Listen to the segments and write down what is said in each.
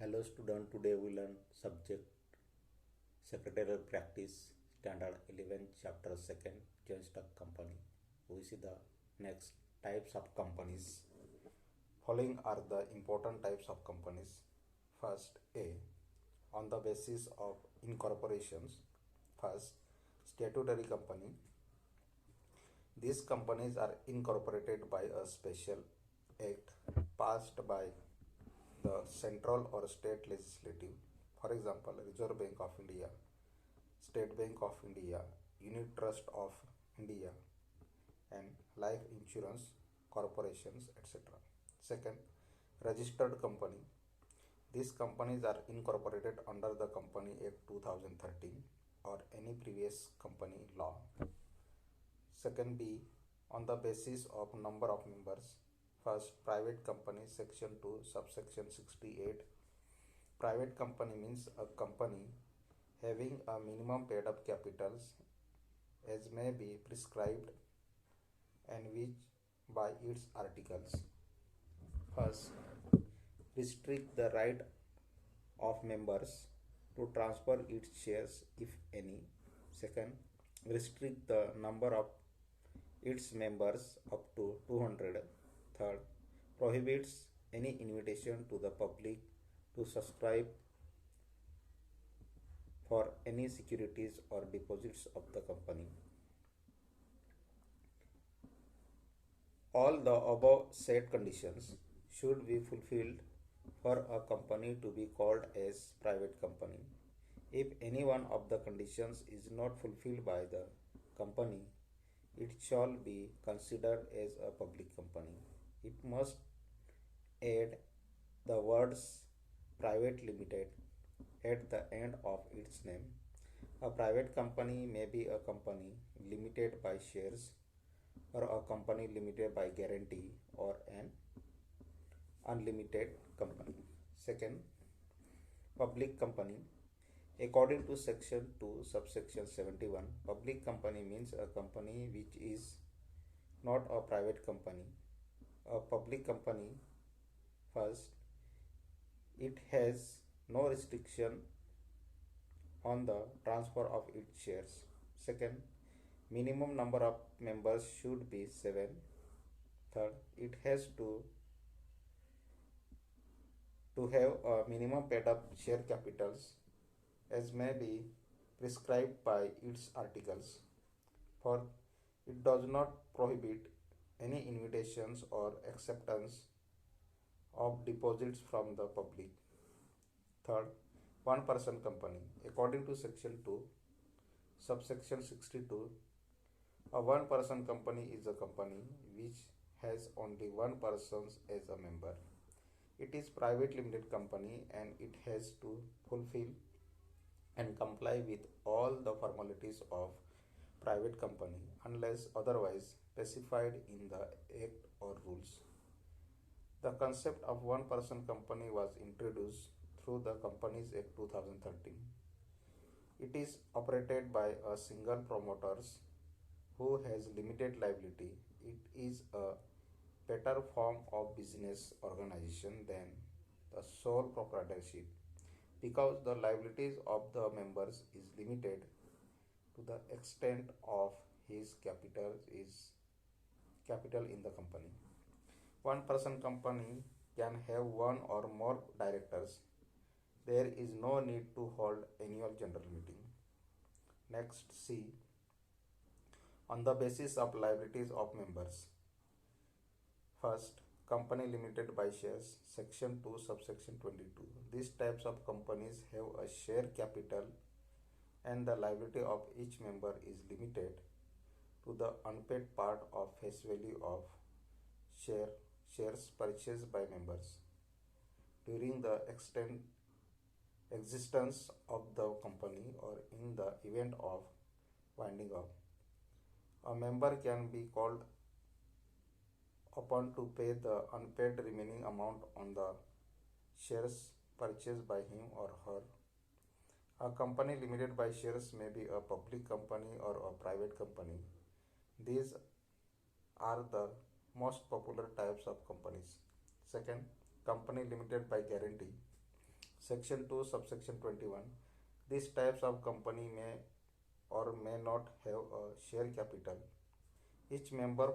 Hello student, today we learn subject secretarial practice standard 11 chapter 2nd joint stock company. We see the next types of companies. Following are the important types of companies. First, A. On the basis of incorporations. First, statutory company. These companies are incorporated by a special act passed by the central or state legislative. For example, Reserve Bank of India, State Bank of India, Unit Trust of India, and life insurance corporations, etc. Second, registered company. These companies are incorporated under the Company Act 2013 or any previous company law. Second, B. On the basis of number of members. First, private company, section 2, subsection 68. Private company means a company having a minimum paid up capitals as may be prescribed and which by its articles. First, restrict the right of members to transfer its shares if any. Second, restrict the number of its members up to 200. Third, prohibits any invitation to the public to subscribe for any securities or deposits of the company. All the above said conditions should be fulfilled for a company to be called as private company. If any one of the conditions is not fulfilled by the company, it shall be considered as a public company. It must add the words private limited at the end of its name. A private company may be a company limited by shares or a company limited by guarantee or an unlimited company. Second, public company. According to section 2 subsection 71, public company means a company which is not a private company. A public company, first, it has no restriction on the transfer of its shares. Second, minimum number of members should be 7. Third, it has to have a minimum paid up share capitals as may be prescribed by its articles. Fourth, it does not prohibit any invitations or acceptance of deposits from the public. Third, one person company. According to section 2, subsection 62, a one person company is a company which has only one person as a member. It is private limited company and it has to fulfill and comply with all the formalities of private company unless otherwise specified in the act or rules. The concept of one person company was introduced through the Companies Act 2013. It is operated by a single promoters who has limited liability. It is a better form of business organization than the sole proprietorship because the liabilities of the members is limited to the extent of his capital in the company. One person company can have one or more directors. There is no need to hold annual general meeting. Next, C. On the basis of liabilities of members. First, company limited by shares, section 2, subsection 22. These types of companies have a share capital and the liability of each member is limited to the unpaid part of face value of shares purchased by members during the existence of the company or in the event of winding up. A member can be called upon to pay the unpaid remaining amount on the shares purchased by him or her. A company limited by shares may be a public company or a private company. These are the most popular types of companies. Second, company limited by guarantee. Section 2, subsection 21. These types of company may or may not have a share capital. Each member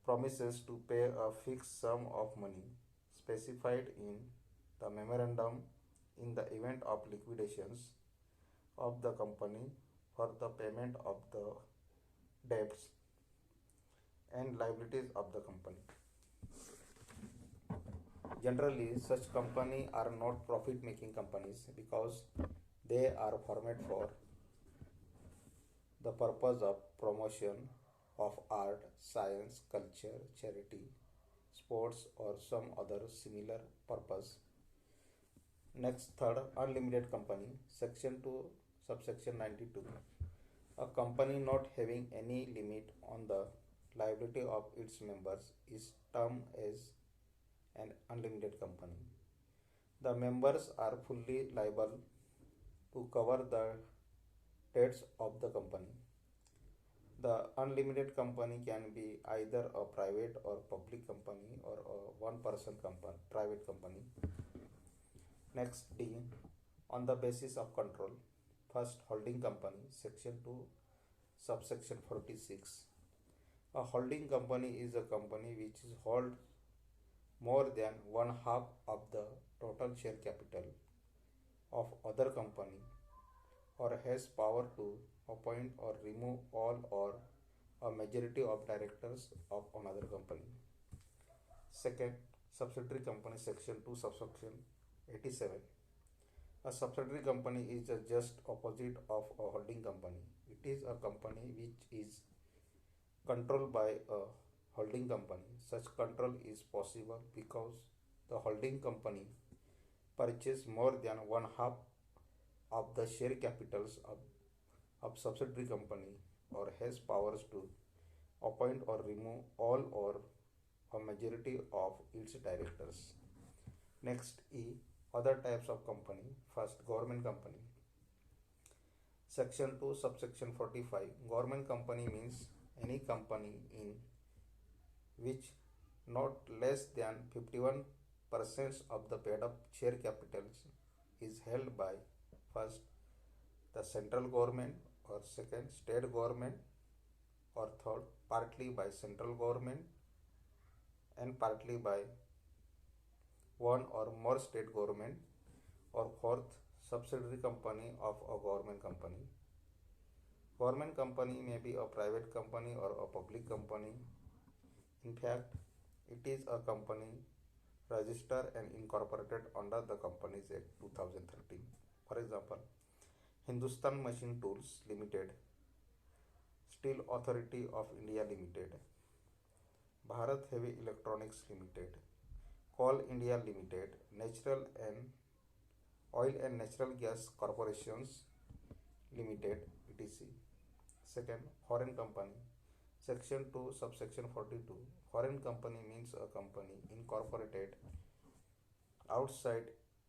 promises to pay a fixed sum of money specified in the memorandum in the event of liquidations of the company for the payment of the debts and liabilities of the company. Generally, such companies are not profit making companies because they are formed for the purpose of promotion of art, science, culture, charity, sports, or some other similar purpose. Next, third, unlimited company. Section 2, subsection 92. A company not having any limit on the liability of its members is termed as an unlimited company. The members are fully liable to cover the debts of the company. The unlimited company can be either a private or public company or a one person company, private company. Next, D, on the basis of control. First, holding company, section 2, subsection 46. A holding company is a company which is hold more than one half of the total share capital of other company or has power to appoint or remove all or a majority of directors of another company. Second, subsidiary company, section 2, subsection 87. A subsidiary company is a just opposite of a holding company. It is a company which is controlled by a holding company. Such control is possible because the holding company purchases more than one half of the share capitals of subsidiary company or has powers to appoint or remove all or a majority of its directors. Next, E, other types of company. First, government company. Section 2, subsection 45. Government company means any company in which not less than 51% of the paid up share capitals is held by first the central government or second state government or third partly by central government and partly by one or more state government or fourth subsidiary company of a government company. Government company may be a private company or a public company. In fact, it is a company registered and incorporated under the Companies Act 2013. For example, Hindustan Machine Tools Limited, Steel Authority of India Limited, Bharat Heavy Electronics Limited, Coal India Limited, Natural and Oil and Natural Gas Corporations Limited, etc. Second, foreign company. Section 2, subsection 42. Foreign company means a company incorporated outside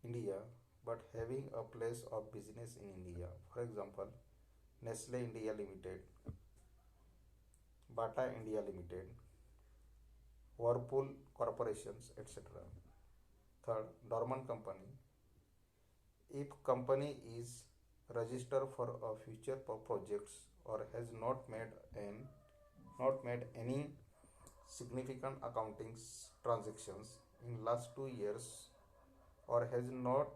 India but having a place of business in India. For example, Nestle India Limited, Bata India Limited, Whirlpool Corporations, etc. Third, dormant company. If company is registered for a future projects or has not made any significant accounting transactions in last 2 years or has not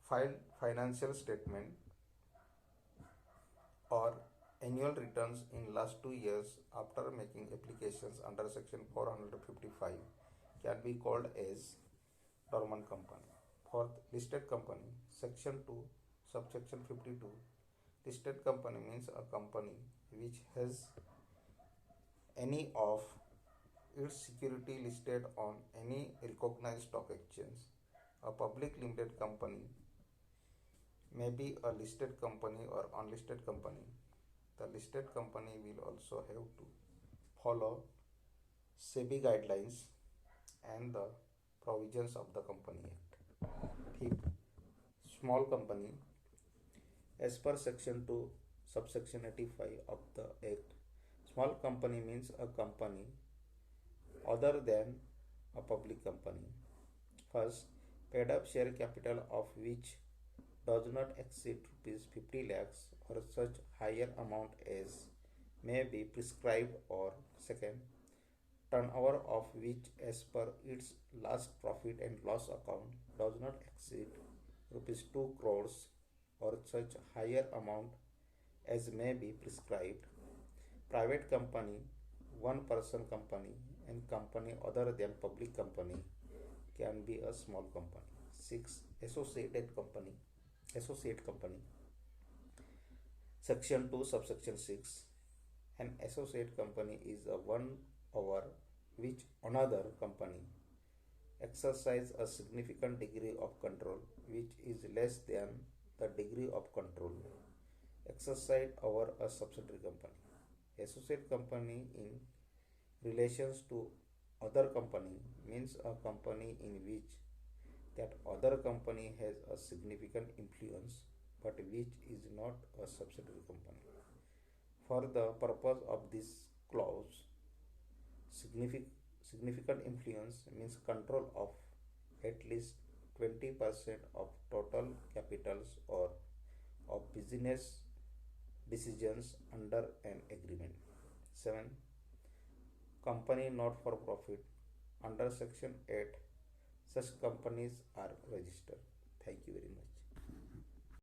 filed financial statement or annual returns in last 2 years after making applications under section 455 can be called as dormant company. Fourth, listed company. Section 2, subsection 52. Listed company means a company which has any of its security listed on any recognized stock exchange. A public limited company may be a listed company or unlisted company. The listed company will also have to follow SEBI guidelines and the provisions of the Company Act. Fifth, small company. As per section 2, subsection 85 of the Act, small company means a company other than a public company. First, paid up share capital of which does not exceed rupees 50 lakhs or such higher amount as may be prescribed, or second, turnover of which as per its last profit and loss account does not exceed rupees 2 crores or such higher amount as may be prescribed. Private company, one person company, and company other than public company can be a small company. 6. Associate company. Section 2, subsection 6. An associate company is a one over which another company exercise a significant degree of control which is less than the degree of control exercised over a subsidiary company. Associate company in relations to other company means a company in which that other company has a significant influence but which is not a subsidiary company. For the purpose of this clause, significant influence means control of at least 20% of total capitals or of business decisions under an agreement. 7. Company not for profit. Under section 8, such companies are registered. Thank you very much.